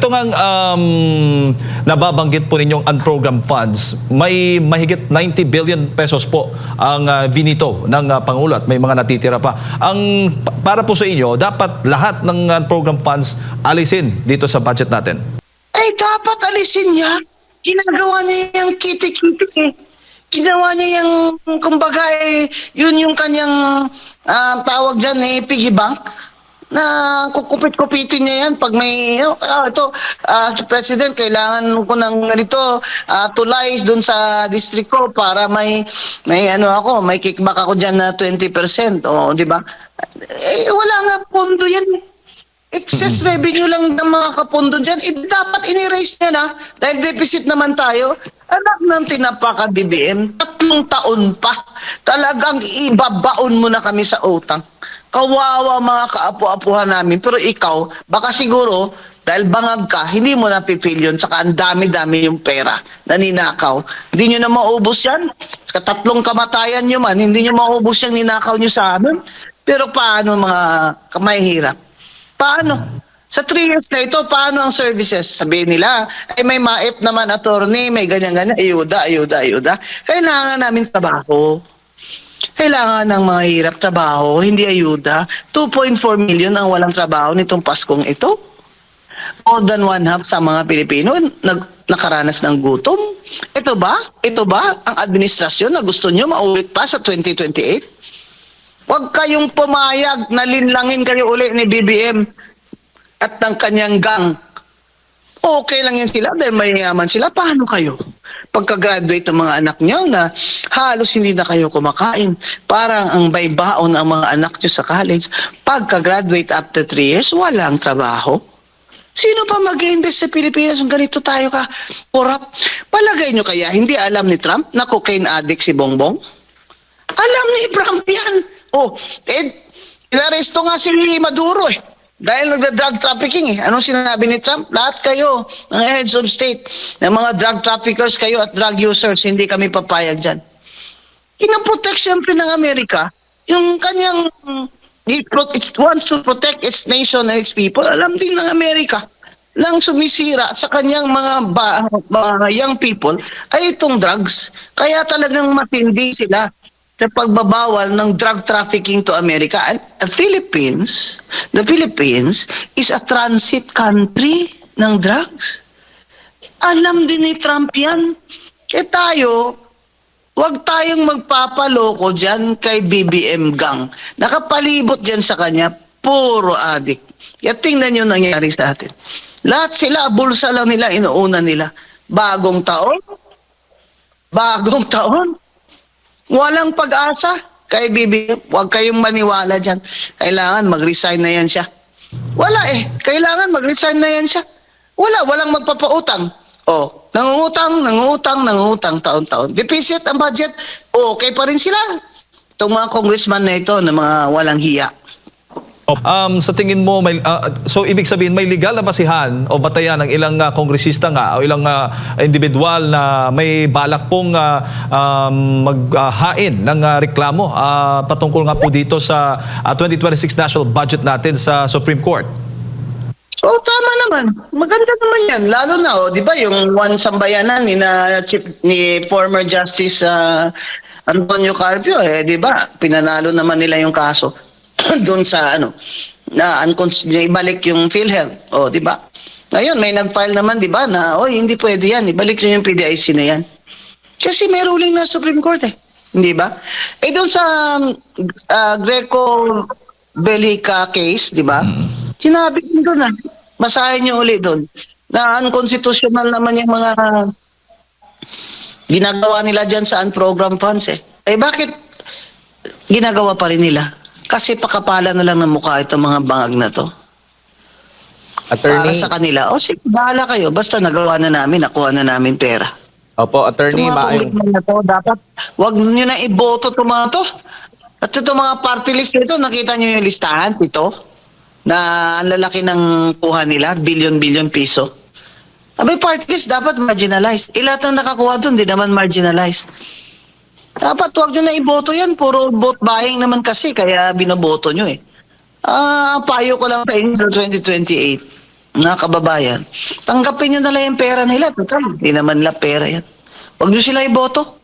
Ito ngang nababanggit po ninyong unprogrammed funds, may mahigit 90 billion pesos po ang vinito ng Pangulo at may mga natitira pa. Para po sa inyo, dapat lahat ng unprogrammed funds alisin dito sa budget natin. Ay, dapat alisin niya. Ginagawa niya yung kiti-kiti eh. Ginawa niya yung, kumbaga yun yung kanyang tawag dyan piggy bank. Na kukupit-kupitin niya yan pag may President, kailangan ko ng ganito tulies dun sa district ko para may kickback ako diyan na 20%, di ba? Wala nga pondo yan. Excess revenue lang ng mga kapondo diyan. Dapat in-erase niya na dahil deficit naman tayo. Anak ng tinapaka-BBM, 3 taon pa. Talagang ibabaon mo na kami sa utang. Kawawa mga kaapu-apuhan namin. Pero ikaw, baka siguro, dahil bangag ka, hindi mo napipil yun. Saka ang dami-dami yung pera na ninakaw. Hindi nyo na maubos yan. Saka 3 kamatayan nyo man, hindi nyo maubos yung ninakaw nyo sa amin. Pero paano mga kamahihirap? Paano? Sa 3 years na ito, paano ang services? Sabihin nila, may maip naman attorney, may ganyan-ganyan, ayuda. Kailangan namin trabaho. Kailangan ng mga hirap trabaho, hindi ayuda. 2.4 million ang walang trabaho nitong Paskong ito. More than 1/2 sa mga Pilipino nakaranas ng gutom. Ito ba ang administrasyon na gusto nyo maulit pa sa 2028? Huwag kayong pumayag na linlangin kayo uli ni BBM at ng kanyang gang. Okay lang yan sila dahil mayayaman sila. Paano kayo? Pagka-graduate ng mga anak nyo na halos hindi na kayo kumakain. Parang ang baybaon ang mga anak nyo sa college. Pagka-graduate after 3 years, walang trabaho. Sino pa mag-invest sa Pilipinas kung ganito tayo ka corrupt? Palagay nyo kaya hindi alam ni Trump na cocaine addict si Bongbong? Alam ni Trump yan. Inaresto nga si Maduro dahil nagda-drug trafficking Anong sinabi ni Trump? Lahat kayo, mga heads of state, ng mga drug traffickers kayo at drug users, hindi kami papayag dyan. Kinaprotect siyempre ng Amerika, yung kanyang, it wants to protect its nation and its people. Alam din ng Amerika, nang sumisira sa kanyang mga young people, ay itong drugs. Kaya talagang matindi sila sa pagbabawal ng drug trafficking to America. And the Philippines is a transit country ng drugs. Alam din ni Trump yan. Tayo, huwag tayong magpapaloko dyan kay BBM gang. Nakapalibot dyan sa kanya, puro adik. Tingnan nyo nangyari sa atin. Lahat sila, bulsa lang nila, inuuna nila. Bagong taon, walang pag-asa kay BBM. Huwag kayong maniwala dyan. Kailangan mag-resign na yan siya. Wala Kailangan mag-resign na yan siya. Walang magpapautang. Nangungutang taon-taon. Deficit ang budget. Okay pa rin sila. Itong mga congressman na ito na mga walang hiya. Sa tingin mo, so ibig sabihin may legal na basihan o batayan ng ilang kongresista o ilang individual na may balak pong maghain ng reklamo patungkol nga po dito sa 2026 national budget natin sa Supreme Court? Tama naman. Maganda naman yan. Lalo na, di ba, yung one sambayanan ni former Justice Antonio Carpio, di ba, pinanalo naman nila yung kaso doon sa na ibalik yung PhilHealth, di ba? Ngayon may nag-file naman, di ba, na hindi pwede yan, ibalik niyo yung PDIC na yan. Kasi may ruling na Supreme Court hindi ba? Doon sa Greco Bellica case, di ba? Sinabi din doon basahin niyo uli doon na unconstitutional naman yung mga ginagawa nila dyan sa unprogrammed funds bakit ginagawa pa rin nila? Kasi pakapala na lang ng mukha itong mga bangag na to. Attorney, para sa kanila, sige, bahala kayo. Basta nagawa na namin, nakuha na namin pera. Opo, Attorney, dapat wag nyo na iboto itong mga to. At itong mga party list nito, nakita nyo yung listahan, ito, na ang lalaki ng kuha nila, billion piso. Abay, party list dapat marginalized. Lahat ng nakakuha doon, di naman marginalized. Dapat wag nyo na iboto yan. Puro vote buying naman kasi, kaya binoboto nyo payo ko lang sa inyo sa 2028. mga kababayan, tanggapin nyo na lang yung pera nila. Total, hindi naman nila pera yan. Huwag nyo sila iboto.